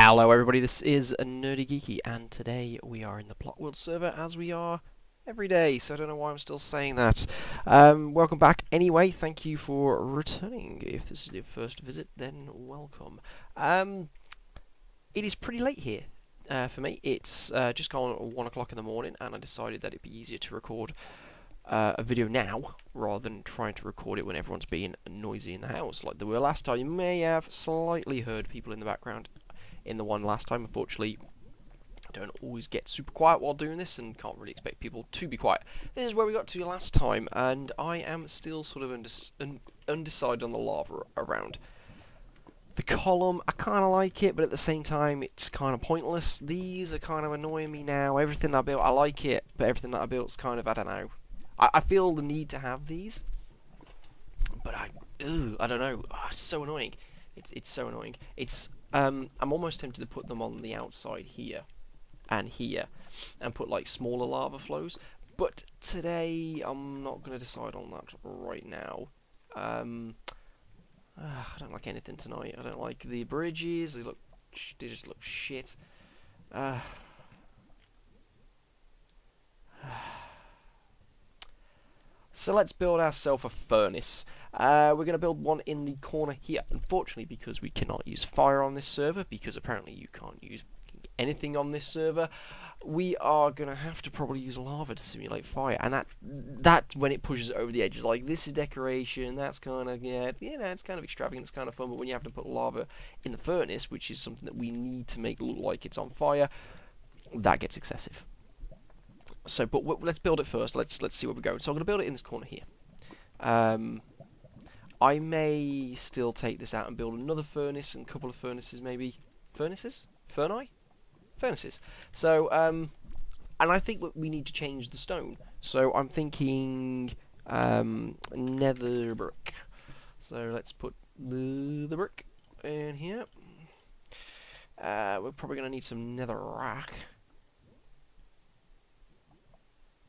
Hello everybody, this is Nerdy Geeky, and today we are in the Plot World server, as we are every day, so I don't know why I'm still saying that. Welcome back anyway, thank you for returning. If this is your first visit, then welcome. It is pretty late here for me. It's just gone 1 o'clock in the morning, and I decided that it'd be easier to record a video now, rather than trying to record it when everyone's being noisy in the house, like they were last time. You may have slightly heard people in the background in the one last time. Unfortunately, I don't always get super quiet while doing this, and can't really expect people to be quiet. This is where we got to last time, and I am still sort of undecided on the lava around. The column, I kind of like it, but at the same time, it's kind of pointless. These are kind of annoying me now. Everything I built, I like it, but everything that I built's kind of, I don't know. I feel the need to have these, but I don't know. Oh, it's so annoying. It's so annoying. I'm almost tempted to put them on the outside here and here, and put like smaller lava flows. But today I'm not going to decide on that right now. I don't like anything tonight. I don't like the bridges. They just look shit. So let's build ourselves a furnace. We're going to build one in the corner here. Unfortunately, because we cannot use fire on this server, because apparently you can't use anything on this server, we are going to have to probably use lava to simulate fire. And that when it pushes it over the edge, is like, this is decoration, that's kind of, yeah, it's kind of extravagant, it's kind of fun, but when you have to put lava in the furnace, which is something that we need to make look like it's on fire, that gets excessive. So, but let's build it first. Let's see where we're going. So I'm going to build it in this corner here. I may still take this out and build another furnace and a couple of furnaces, maybe. Furnaces? Furni? Furnaces. So, and I think we need to change the stone. So I'm thinking nether brick. So let's put the brick in here. We're probably going to need some nether rack.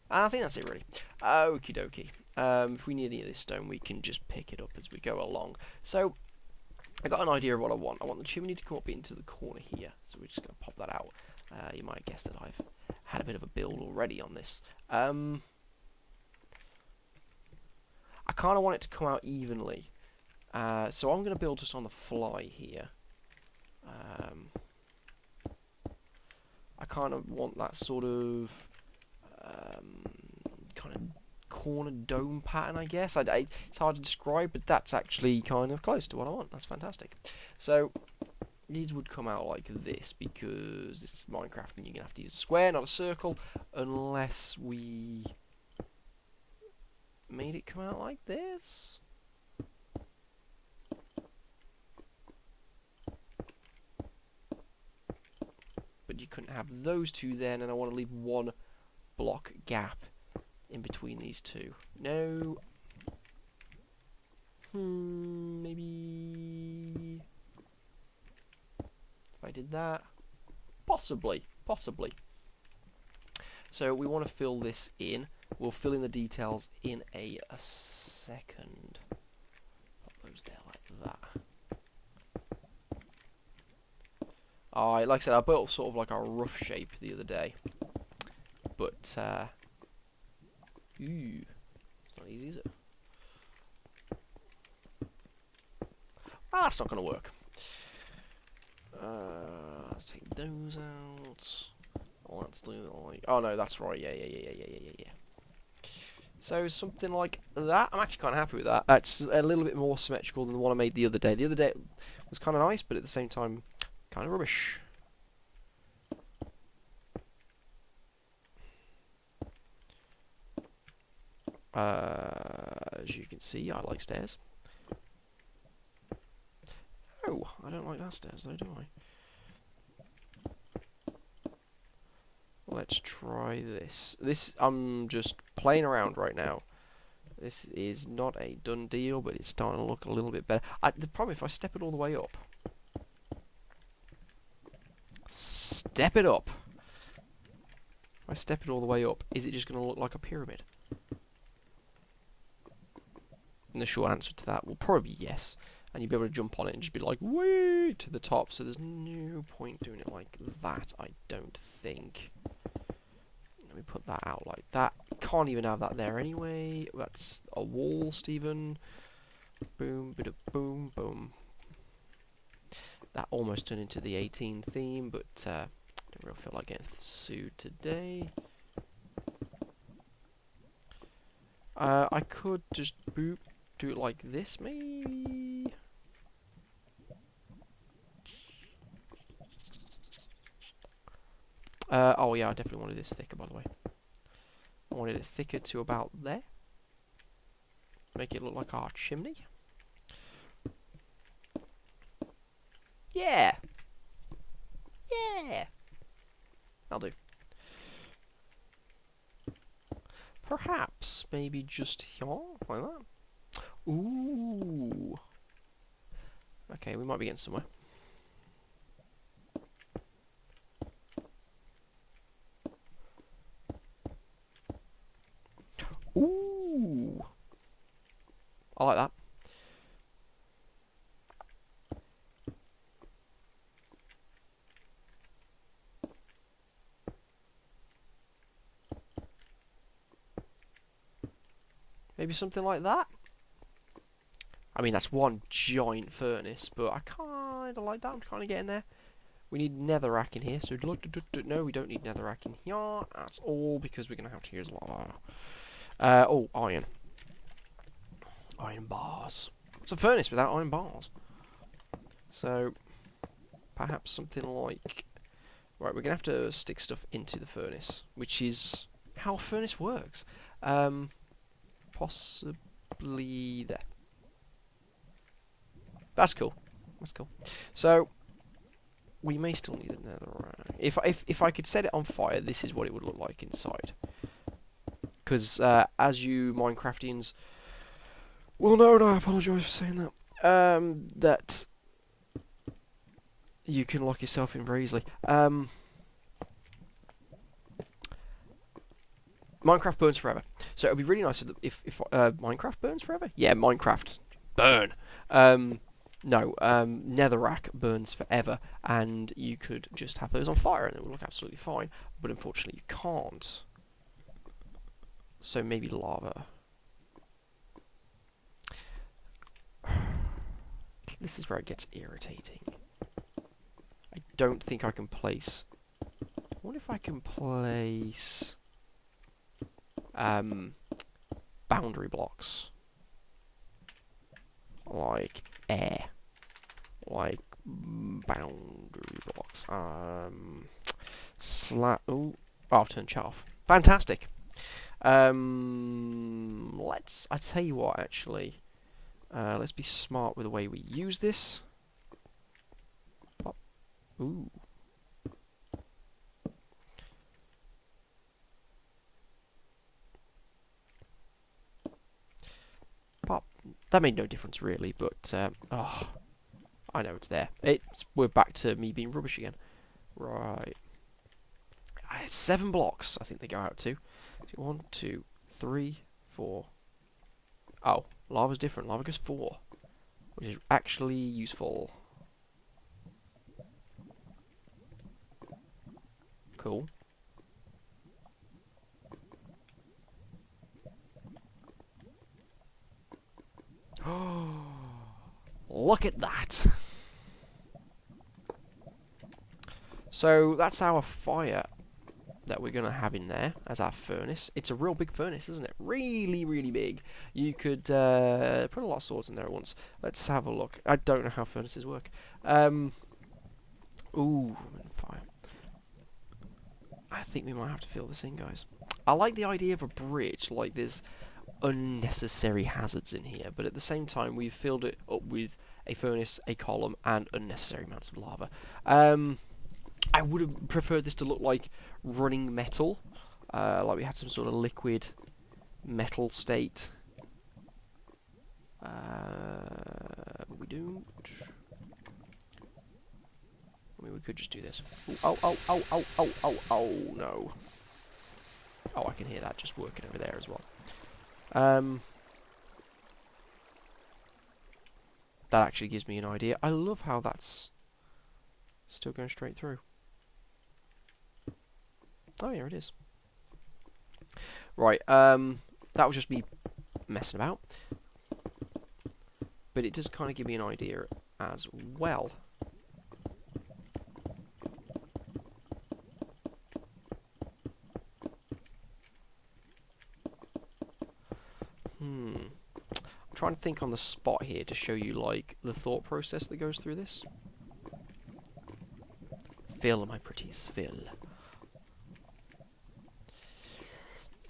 And I think that's it, really. Okie dokie. If we need any of this stone, we can just pick it up as we go along. So, I got an idea of what I want. I want the chimney to come up into the corner here. So we're just going to pop that out. You might guess that I've had a bit of a build already on this. I kind of want it to come out evenly. So I'm going to build just on the fly here. I kind of want that sort of kind of corner dome pattern, I guess. It's hard to describe, but that's actually kind of close to what I want. That's fantastic. So these would come out like this, because this is Minecraft and you're going to have to use a square, not a circle, unless we made it come out like this. But you couldn't have those two then, and I want to leave one block gap in between these two. No. Maybe if I did that, possibly. So we want to fill this in. We'll fill in the details in a second. Put those there like that. Like I said, I built sort of like a rough shape the other day. But, it's not easy, is it? Ah, that's not going to work. Let's take those out. Let's do like, oh no, that's right, yeah. So something like that. I'm actually kind of happy with that. That's a little bit more symmetrical than the one I made the other day. The other day was kind of nice, but at the same time, kind of rubbish. As you can see, I like stairs. Oh, I don't like that stairs though, do I? Let's try this. I'm just playing around right now. This is not a done deal, but it's starting to look a little bit better. The problem, if I step it all the way up. Step it up. If I step it all the way up, is it just going to look like a pyramid? And the short answer to that will probably be yes. and you'd be able to jump on it and just be like, way to the top. So there's no point doing it like that, I don't think. Let me put that out like that. Can't even have that there anyway. That's a wall, Stephen. Boom, bit of boom, boom. That almost turned into the 18 theme, but don't really feel like getting sued today. I could just boop, do it like this, maybe. Oh yeah, I definitely wanted this thicker, by the way. I wanted it thicker to about there. Make it look like our chimney. Yeah! Yeah! That'll do. Perhaps, maybe just here, like that. Ooh! Okay, we might be getting somewhere. Ooh! I like that. Maybe something like that? I mean, that's one giant furnace, but I kind of like that. I'm kind of getting there. We need netherrack in here, so no, we don't need netherrack in here. That's all, because we're going to have to use lava. Oh, iron. Iron bars. It's a furnace without iron bars. So, perhaps something like... Right, we're going to have to stick stuff into the furnace, which is how a furnace works. Possibly there. That's cool. That's cool. So, we may still need another. If I could set it on fire, this is what it would look like inside. Because as you Minecraftians will know, and I apologise for saying that, that you can lock yourself in very easily. Minecraft burns forever, so it would be really nice if Minecraft burns forever. Yeah, Minecraft burn. No, netherrack burns forever, and you could just have those on fire, and it would look absolutely fine. But unfortunately, you can't. So maybe lava. This is where it gets irritating. I don't think I can place... What if I can place... boundary blocks? Like air. Like boundary blocks. Ooh. Oh, I've turned chat off. Fantastic. I tell you what, actually. Let's be smart with the way we use this. Pop. Ooh. Pop. That made no difference, really, but, oh, I know it's there. We're back to me being rubbish again. Right. 7 blocks, I think they go out to. 1, 2, 3, 4. Oh, lava's different. Lava goes 4, which is actually useful. Cool. Look at that! So that's our fire that we're going to have in there as our furnace. It's a real big furnace, isn't it? Really, really big. You could put a lot of swords in there at once. Let's have a look. I don't know how furnaces work. Ooh, fire. I think we might have to fill this in, guys. I like the idea of a bridge. Like, there's unnecessary hazards in here, but at the same time, we've filled it up with a furnace, a column, and unnecessary amounts of lava. I would have preferred this to look like running metal, like we had some sort of liquid metal state. But we don't. I mean, we could just do this. Ooh, oh, oh, oh, oh, oh, oh, oh, no. Oh, I can hear that just working over there as well. that actually gives me an idea. I love how that's still going straight through. Oh, yeah, it is. Right, that was just me messing about. But it does kind of give me an idea as well. I'm trying to think on the spot here to show you, like, the thought process that goes through this. Fill, my pretties, fill.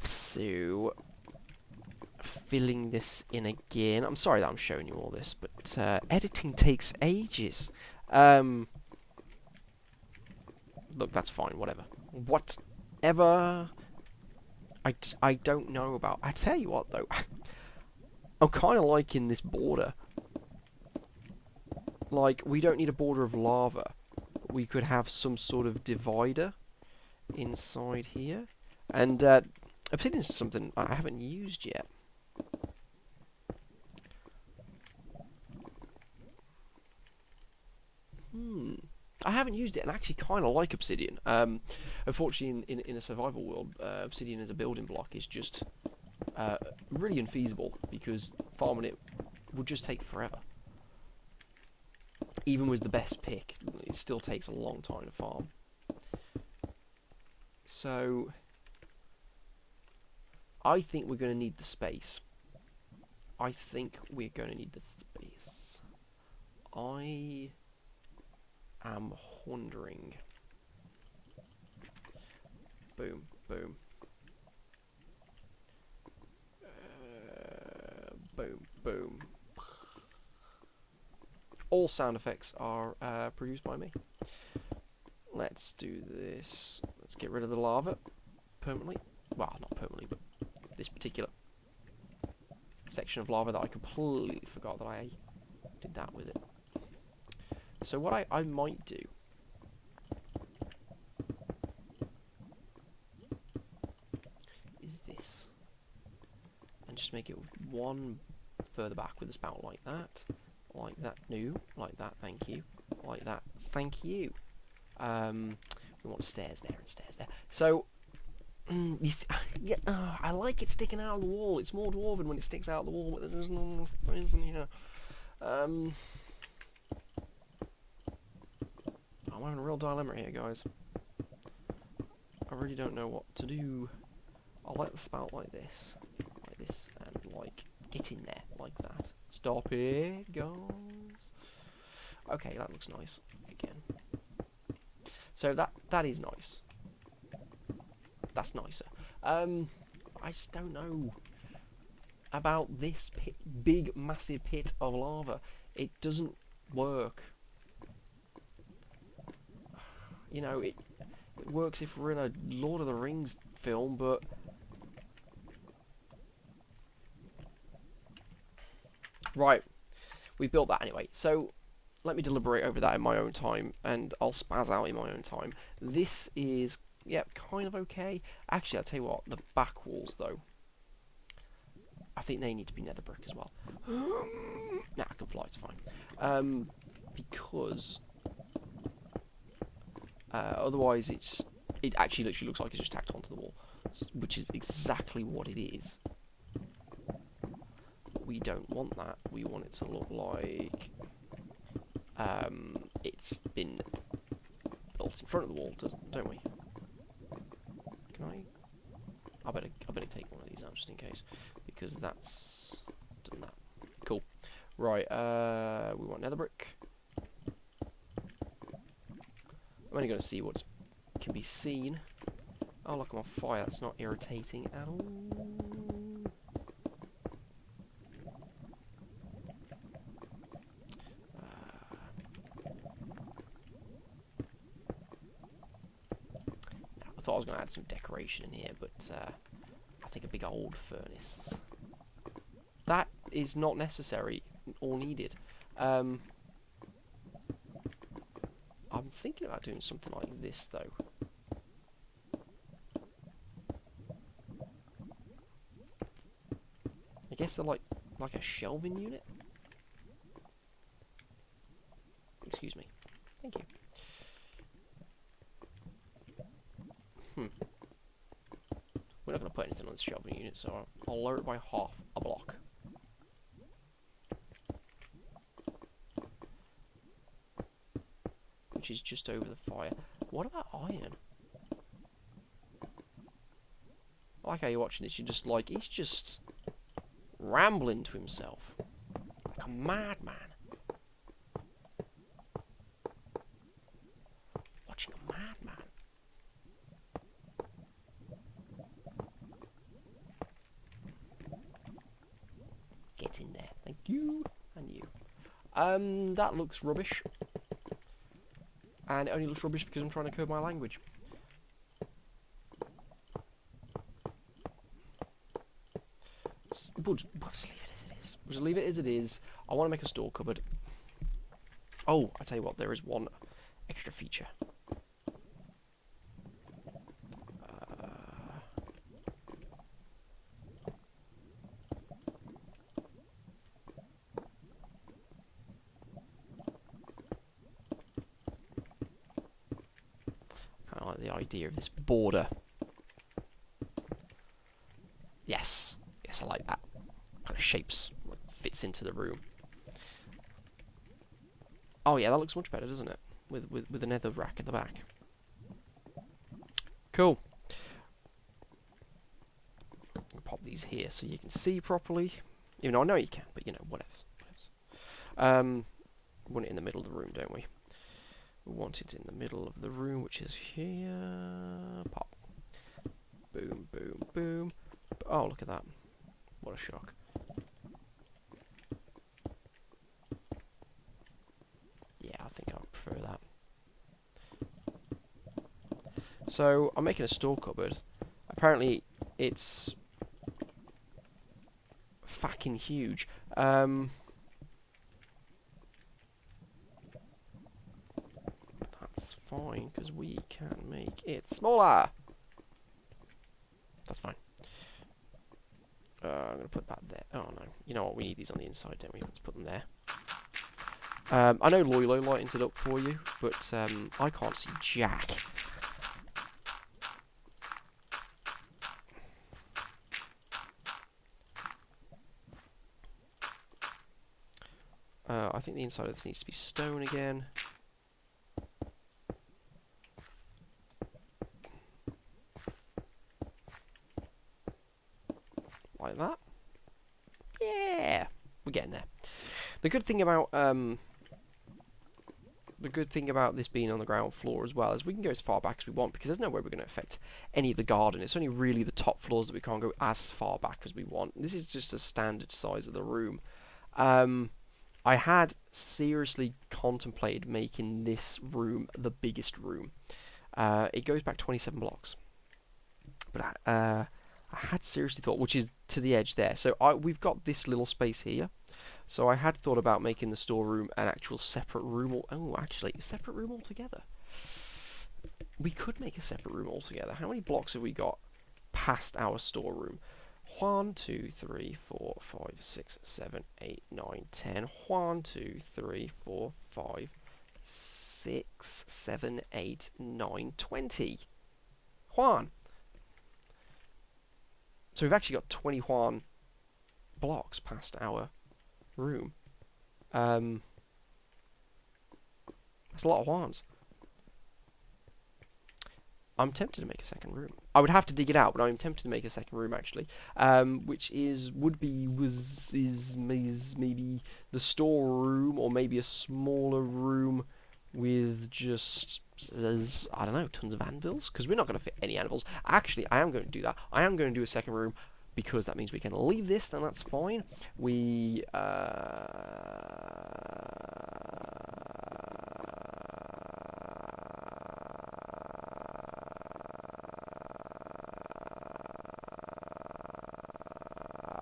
So, filling this in again. I'm sorry that I'm showing you all this, but editing takes ages. Look, that's fine, whatever. Whatever. I don't know about... I tell you what, though. I'm kind of liking this border. Like, we don't need a border of lava. We could have some sort of divider inside here. And obsidian is something I haven't used yet. I haven't used it and actually kind of like obsidian. Unfortunately, in a survival world, obsidian as a building block is just really unfeasible because farming it would just take forever. Even with the best pick, it still takes a long time to farm. So, I think we're going to need the space. I think we're going to need the space. I am wondering. Boom, boom. Boom, boom. All sound effects are produced by me. Let's do this. Let's get rid of the lava permanently. Well, not permanently, but this particular section of lava that I completely forgot that I did that with it. So what I might do is this. And just make it one further back with a spout like that. Like that, no, like that, thank you. Like that, thank you. We want stairs there and stairs there. So, yeah, I like it sticking out of the wall. It's more dwarven when it sticks out of the wall, but there's no reason here. I'm having a real dilemma here, guys. I really don't know what to do. I'll let the spout like this, and like get in there like that. Stop it, guys. Okay, that looks nice again. So that is nice. That's nicer. I just don't know about this pit, big, massive pit of lava. It doesn't work. You know, it works if we're in a Lord of the Rings film, but right, we built that anyway. So let me deliberate over that in my own time, and I'll spaz out in my own time. This is, yeah, kind of okay. Actually, I'll tell you what, the back walls, though, I think they need to be nether brick as well. Nah, I can fly, it's fine. Because otherwise it actually literally looks like it's just tacked onto the wall, which is exactly what it is. But we don't want that. We want it to look like it's been built in front of the wall, don't we? Can I better take one of these out just in case, because that's done that. Cool. Right, we want nether brick. I'm only going to see what can be seen. Oh, look, I'm on fire. That's not irritating at all. I thought I was going to add some decoration in here, but I think a big old furnace. That is not necessary or needed. I'm thinking about doing something like this, though. I guess they're like a shelving unit. shelving unit, so I'll lower it by half a block. Which is just over the fire. What about iron? I like how you're watching this, you're just like, he's just rambling to himself. Like a madman. Watching a madman. Get in there. Thank you. And you. That looks rubbish. And it only looks rubbish because I'm trying to curb my language. We'll just leave it as it is. We'll just leave it as it is. I want to make a store cupboard. Oh, I tell you what, there is one extra feature. Kind of like the idea of this border. Yes. Yes, I like that. Kind of shapes, like, fits into the room. Oh yeah, that looks much better, doesn't it? With a nether rack at the back. Cool. I'll pop these here so you can see properly. Even though I know you can, but you know, whatever. We want it in the middle of the room, don't we? We want it in the middle of the room, which is here. Pop. Boom, boom, boom. Oh, look at that. What a shock. Yeah, I think I would prefer that. So, I'm making a store cupboard. Apparently, it's fucking huge. That's fine, because we can make it smaller. That's fine. I'm going to put that there. Oh no. You know what? We need these on the inside, don't we? Let's put them there. I know Loilo lightens it up for you, but I can't see jack. I think the inside of this needs to be stone again. Like that. Yeah, we're getting there. The good thing about this being on the ground floor as well is we can go as far back as we want, because there's no way we're going to affect any of the garden. It's only really the top floors that we can't go as far back as we want. This is just a standard size of the room. I had seriously contemplated making this room the biggest room. It goes back 27 blocks. But I had seriously thought, which is to the edge there. So we've got this little space here. So I had thought about making the storeroom an actual separate room. Oh, actually, a separate room altogether. We could make a separate room altogether. How many blocks have we got past our storeroom? 1, 2, 3, 4, 5, 6, 7, 8, 9, 10. 1, 2, 3, 4, 5, 6, 7, 8, 9, 20. Juan. So we've actually got 21 blocks past our room. That's a lot of Juans. I'm tempted to make a second room. I would have to dig it out, but I'm tempted to make a second room actually, which is maybe the storeroom, or maybe a smaller room with just I don't know, tons of anvils, because we're not going to fit any anvils. Actually, I am going to do that. I am going to do a second room, because that means we can leave this, then that's fine. We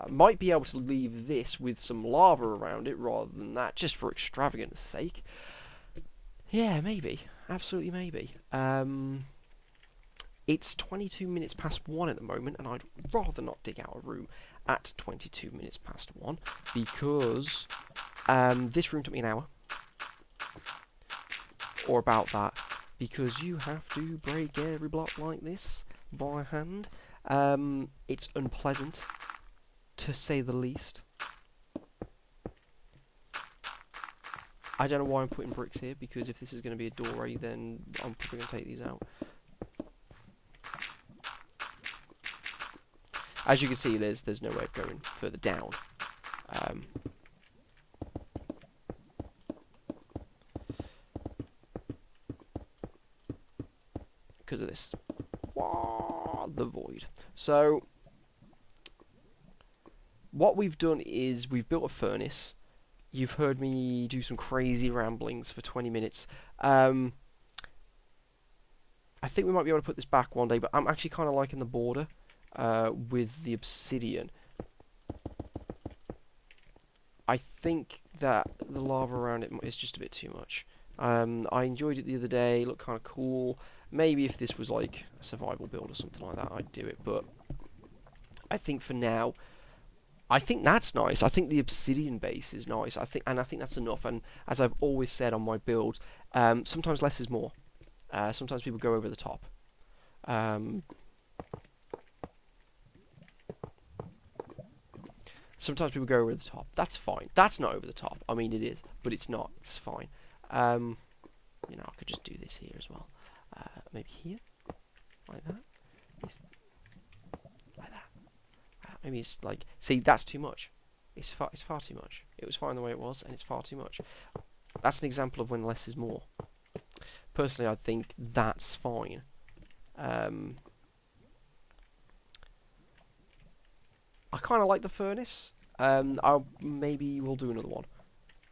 might be able to leave this with some lava around it rather than that, just for extravagance sake. Yeah, maybe. Absolutely maybe. It's 22 minutes past 1 at the moment, and I'd rather not dig out a room at 22 minutes past 1, because this room took me an hour. Or about that, because you have to break every block like this by hand. It's unpleasant, to say the least. I don't know why I'm putting bricks here, because if this is going to be a doorway, then I'm probably going to take these out. As you can see, there's no way of going further down. Because of this. The void. So, what we've done is we've built a furnace. You've heard me do some crazy ramblings for 20 minutes. I think we might be able to put this back one day, but I'm actually kind of liking the border with the obsidian. I think that the lava around it is just a bit too much. I enjoyed it the other day, it looked kind of cool. Maybe if this was like a survival build or something like that, I'd do it, but I think for now, I think that's nice. I think the obsidian base is nice. I think that's enough. And as I've always said on my builds, sometimes less is more. Sometimes people go over the top. Sometimes people go over the top. That's fine. That's not over the top. I mean, it is, but it's not. It's fine. You know, I could just do this here as well. Maybe here, like that. Like that. Maybe it's like. See, that's too much. It's far too much. It was fine the way it was, and it's far too much. That's an example of when less is more. Personally, I think that's fine. I kind of like the furnace. Maybe we'll do another one.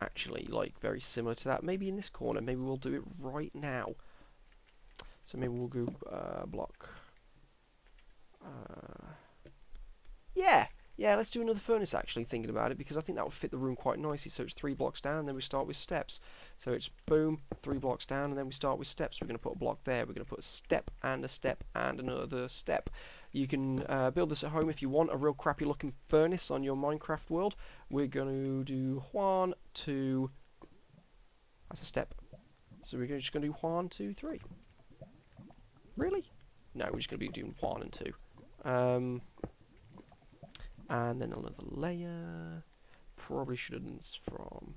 Actually, like very similar to that. Maybe in this corner. Maybe we'll do it right now. So maybe we'll go block. Yeah. Let's do another furnace. Actually, thinking about it, because I think that would fit the room quite nicely. So it's 3 blocks down, and then we start with steps. So it's boom, 3 blocks down, and then we start with steps. We're going to put a block there. We're going to put a step and another step. You can build this at home if you want a real crappy looking furnace on your Minecraft world. We're going to do 1, 2. That's a step. So we're just going to do 1, 2, 3. Really? No, we're just going to be doing 1 and 2. And then another layer. Probably should have done this from.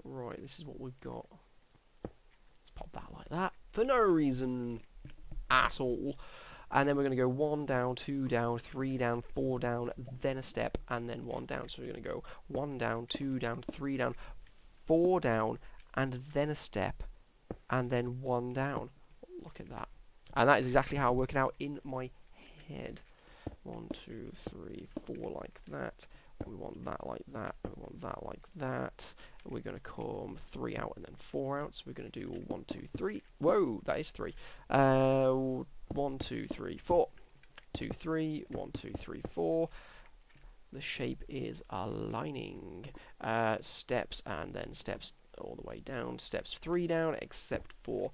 Right, this is what we've got. Let's pop that like that. For no reason at all. And then we're going to go 1 down, 2 down, 3 down, 4 down, then a step, and then 1 down. So we're going to go 1 down, 2 down, 3 down, 4 down, and then a step, and then 1 down. Look at that. And that is exactly how I work it out in my head. 1, 2, 3, 4 like that. We want that like that, and we want that like that. And we're going to come 3 out and then 4 out. So we're going to do 1, 2, 3. Whoa, that is 3. 1, 2, 3, 4. 2, 3. 1, 2, 3, 4. The shape is aligning. Steps and then steps all the way down. Steps 3 down, except for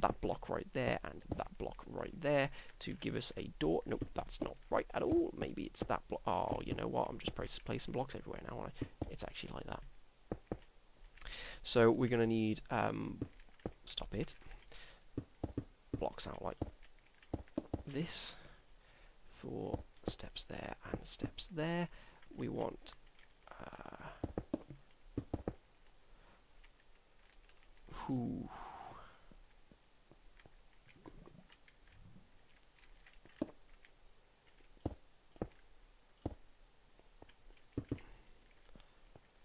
that block right there and that block right there to give us a door. Nope, that's not right at all. Maybe it's that block. Oh, you know what? I'm just placing blocks everywhere now, aren't I? It's actually like that. So we're going to need, stop it, blocks out like this for steps there and steps there. We want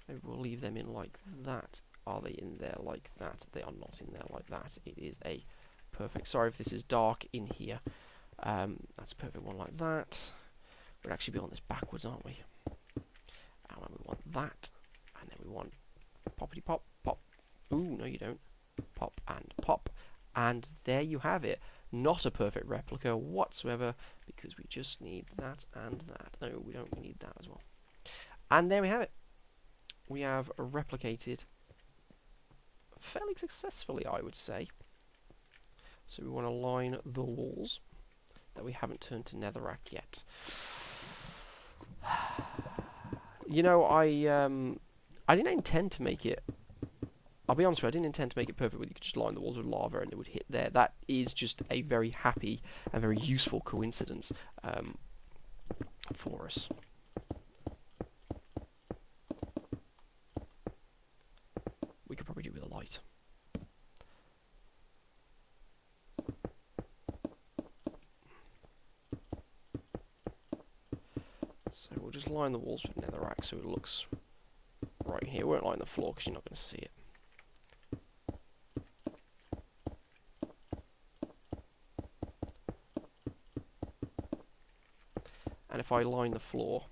maybe we'll leave them in like that. Are they in there like that? They are not in there like that. It is a perfect. Sorry if this is dark in here. That's a perfect one like that. We'd actually be on this backwards, aren't we? And then we want that, and then we want poppity pop, pop. Ooh, no you don't. Pop and pop. And there you have it. Not a perfect replica whatsoever, because we just need that and that. No, we don't need that as well. And there we have it. We have replicated fairly successfully, I would say. So we want to line the walls that we haven't turned to netherrack yet. You know, I didn't intend to make it I'll be honest with you, I didn't intend to make it perfect where you could just line the walls with lava and it would hit there. That is just a very happy and very useful coincidence for us. We could probably do with a light. So we'll just line the walls with netherrack so it looks right here. We won't line the floor because you're not going to see it. And if I line the floor,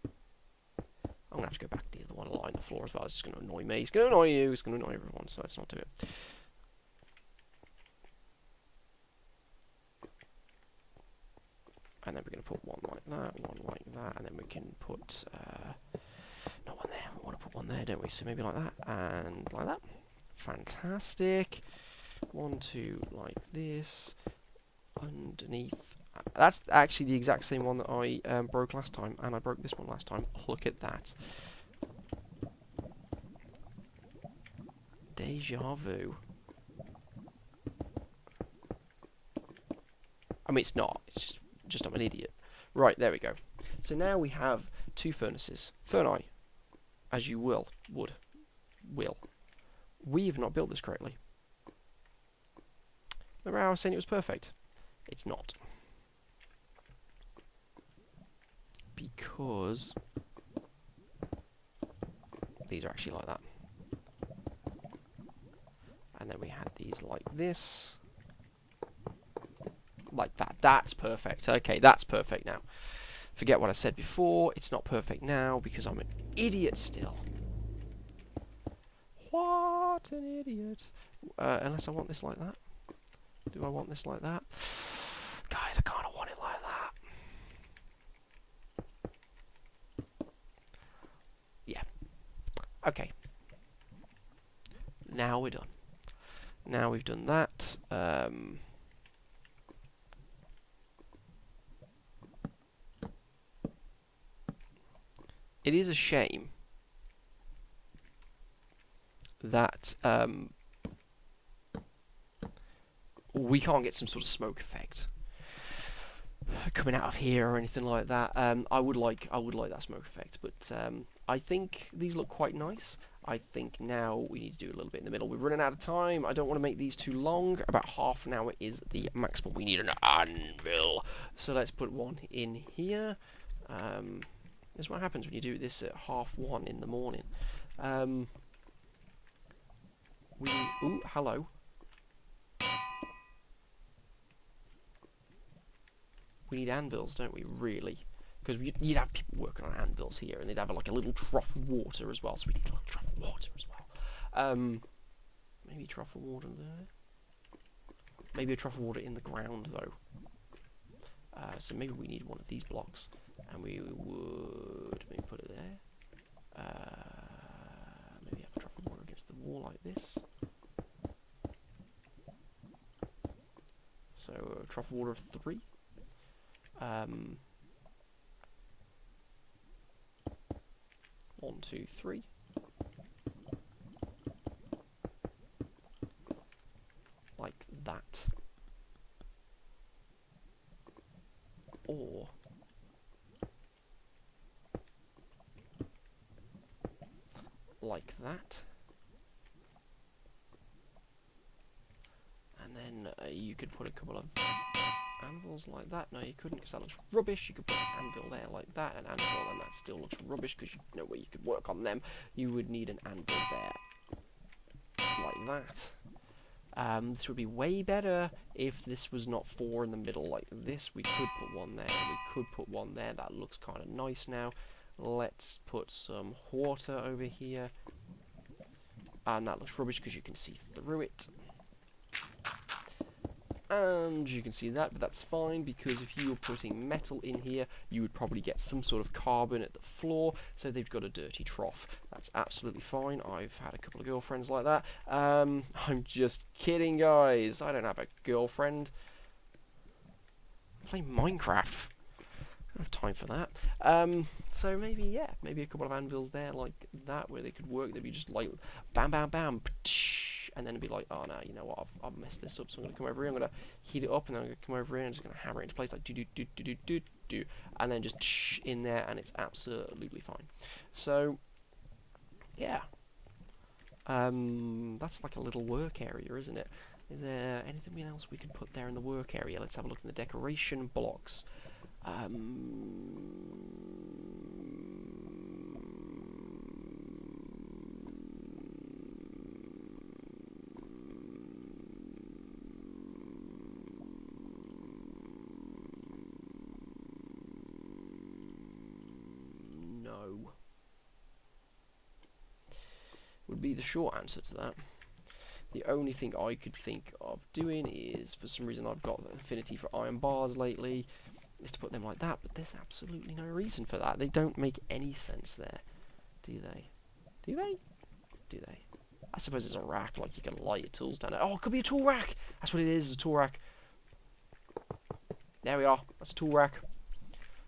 I'm going to have to go back to the other one and line the floor as well. It's just going to annoy me. It's going to annoy you. It's going to annoy everyone, so let's not do it. And then we're going to put one like that, and then we can put, not one there, we want to put one there, don't we? So maybe like that, and like that. Fantastic. 1, 2, like this, underneath. That's actually the exact same one that I broke last time, and I broke this one last time. Look at that. Deja vu. I mean, it's not, it's just I'm an idiot. Right, there we go. So now we have 2 furnaces. Furni, as you will. We have not built this correctly. Remember how I was saying it was perfect? It's not. Because these are actually like that. And then we had these like this. Like that. That's perfect. Okay, that's perfect now. Forget what I said before. It's not perfect now because I'm an idiot still. What an idiot. Unless I want this like that. Do I want this like that? Guys, I kind of want it like that. Yeah. Okay. Now we're done. Now we've done that. It is a shame that we can't get some sort of smoke effect coming out of here or anything like that. I would like that smoke effect, but I think these look quite nice. I think now we need to do a little bit in the middle. We're running out of time. I don't want to make these too long. About half an hour is the maximum. We need an anvil. So let's put one in here. This is what happens when you do this at 1:30 in the morning. Ooh, hello. We need anvils, don't we, really? Because you'd have people working on anvils here, and they'd have like a little trough of water as well, so we need a little trough of water as well. Maybe a trough of water there. Maybe a trough of water in the ground, though. So maybe we need one of these blocks, and we would maybe put it there. Maybe have a trough of water against the wall like this. So a trough of water of 3. 1, 2, 3. Like that. Or like that. And then you could put a couple of anvils like that. No, you couldn't, because that looks rubbish. You could put an anvil there like that, an anvil, and that still looks rubbish because you know where you could work on them. You would need an anvil there like that. This would be way better if this was not 4 in the middle like this. We could put one there, and we could put one there. That looks kind of nice now. Let's put some water over here. And that looks rubbish because you can see through it. And you can see that, but that's fine, because if you were putting metal in here, you would probably get some sort of carbon at the floor, so they've got a dirty trough. That's absolutely fine. I've had a couple of girlfriends like that. I'm just kidding, guys. I don't have a girlfriend. I play Minecraft. don't have time for that. So maybe, yeah, maybe a couple of anvils there like that where they could work. They'd be just like bam, bam, bam, and then it'd be like, oh no, you know what, I've messed this up, so I'm going to come over here, I'm going to heat it up, and then I'm going to come over here and just going to hammer it into place like do, and then just in there, and it's absolutely fine. So, yeah. That's like a little work area, isn't it? Is there anything else we can put there in the work area? Let's have a look in the decoration blocks. No. Would be the short answer to that. The only thing I could think of doing is, for some reason I've got an affinity for iron bars lately, is to put them like that, but there's absolutely no reason for that. They don't make any sense there, do they? Do they? Do they? I suppose it's a rack, like you can light your tools down there. Oh, it could be a tool rack! That's what it is, it's a tool rack. There we are, that's a tool rack.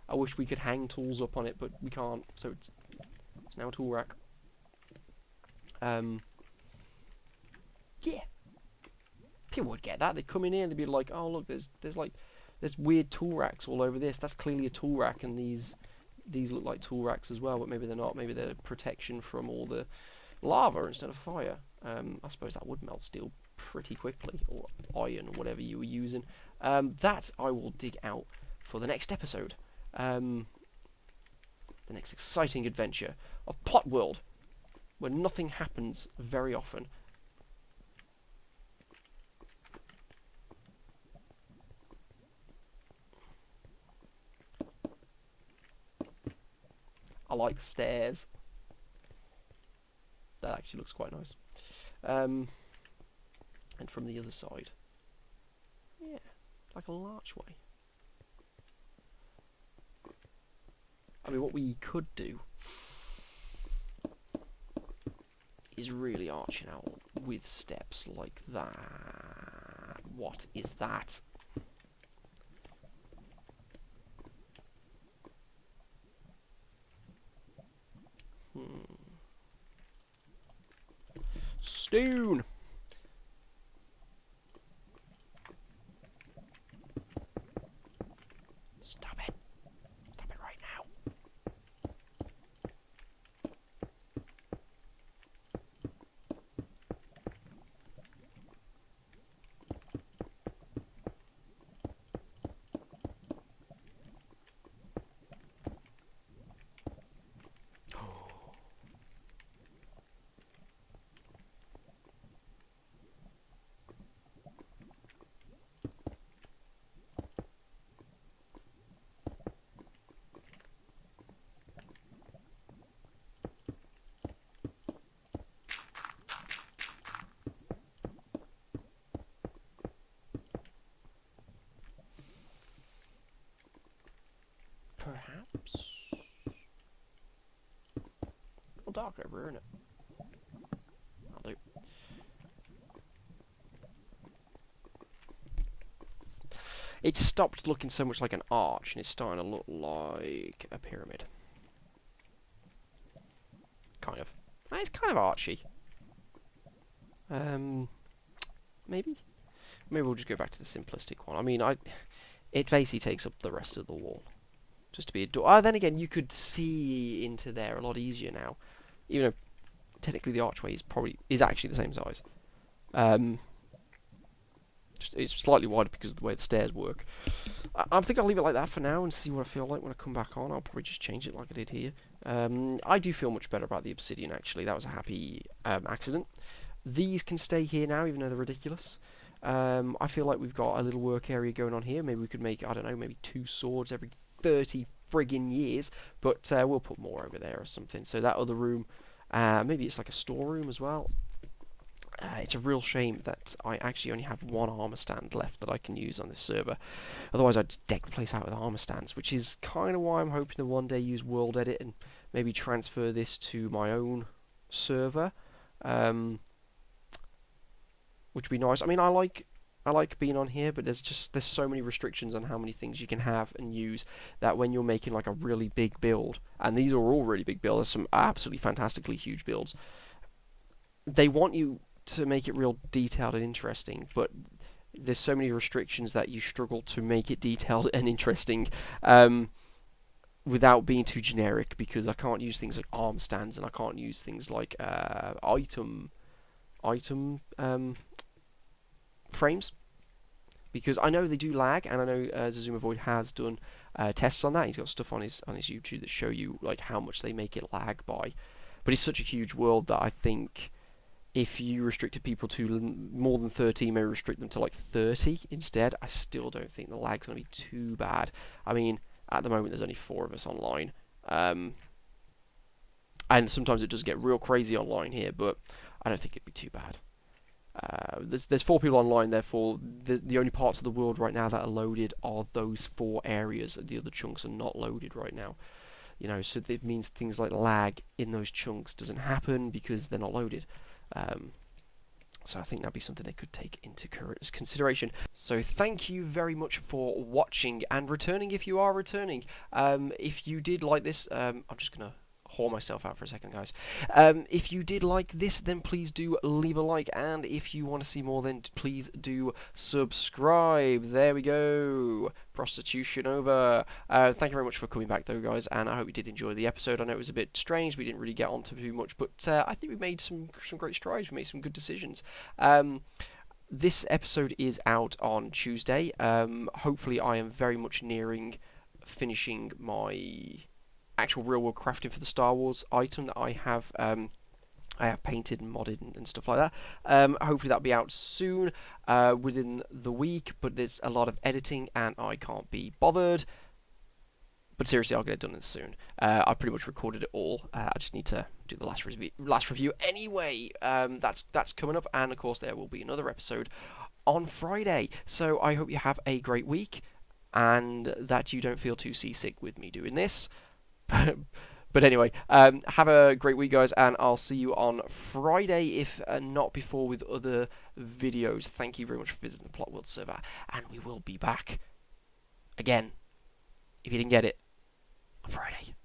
I wish we could hang tools up on it, but we can't, so it's now a tool rack. Yeah. People would get that. They'd come in here and they'd be like, oh look, there's weird tool racks all over this. That's clearly a tool rack, and these look like tool racks as well, but maybe they're not. Maybe they're protection from all the lava instead of fire. I suppose that would melt steel pretty quickly, or iron, or whatever you were using. That I will dig out for the next episode. The next exciting adventure of Plot World, where nothing happens very often. I like stairs. That actually looks quite nice. And from the other side, yeah, like a little archway. I mean, what we could do is really arching out with steps like that. What is that? Stone! Stop it. Stop it right now. Perhaps. Well, dark over, isn't it? I'll do. It's stopped looking so much like an arch, and it's starting to look like a pyramid. Kind of. It's kind of archy. Maybe? Maybe we'll just go back to the simplistic one. I mean, it basically takes up the rest of the wall. Just to be a door. Then again, you could see into there a lot easier now. Even though technically the archway is actually the same size. It's slightly wider because of the way the stairs work. I think I'll leave it like that for now and see what I feel like when I come back on. I'll probably just change it like I did here. I do feel much better about the obsidian, actually. That was a happy accident. These can stay here now, even though they're ridiculous. I feel like we've got a little work area going on here. Maybe we could make, I don't know, maybe 2 swords every 30 friggin' years. But we'll put more over there or something. So that other room, maybe it's like a storeroom as well. It's a real shame that I actually only have 1 armor stand left that I can use on this server. Otherwise I'd deck the place out with armor stands, which is kind of why I'm hoping to one day use World Edit and maybe transfer this to my own server. Which would be nice. I mean, I like I like being on here, but there's so many restrictions on how many things you can have and use that when you're making like a really big build, and these are all really big builds, there's some absolutely fantastically huge builds. They want you to make it real detailed and interesting, but there's so many restrictions that you struggle to make it detailed and interesting. Without being too generic, because I can't use things like arm stands, and I can't use things like item frames, because I know they do lag, and I know Xisumavoid has done tests on that. He's got stuff on his YouTube that show you like how much they make it lag by. But it's such a huge world that I think if you restricted people to more than 30, maybe restrict them to like 30 instead, I still don't think the lag's going to be too bad. I mean, at the moment there's only 4 of us online, and sometimes it does get real crazy online here, but I don't think it'd be too bad. There's 4 people online, therefore the only parts of the world right now that are loaded are those 4 areas. The other chunks are not loaded right now. You know, so it means things like lag in those chunks doesn't happen because they're not loaded. So I think that'd be something they could take into consideration. So thank you very much for watching and returning if you are returning. If you did like this, I'm just gonna whore myself out for a second, guys. If you did like this, then please do leave a like, and if you want to see more, then please do subscribe. There we go. Prostitution over. Thank you very much for coming back, though, guys, and I hope you did enjoy the episode. I know it was a bit strange. We didn't really get on to too much, but I think we made some great strides. We made some good decisions. This episode is out on Tuesday. Hopefully, I am very much nearing finishing my actual real world crafting for the Star Wars item that I have painted and modded and stuff like that. Hopefully that'll be out soon, within the week, but there's a lot of editing and I can't be bothered. But seriously, I'll get it done soon. I pretty much recorded it all. I just need to do the last review anyway. That's coming up, and of course there will be another episode on Friday. So I hope you have a great week and that you don't feel too seasick with me doing this. But anyway, have a great week, guys, and I'll see you on Friday, if not before, with other videos. Thank you very much for visiting the Plot World server, and we will be back again, if you didn't get it, on Friday.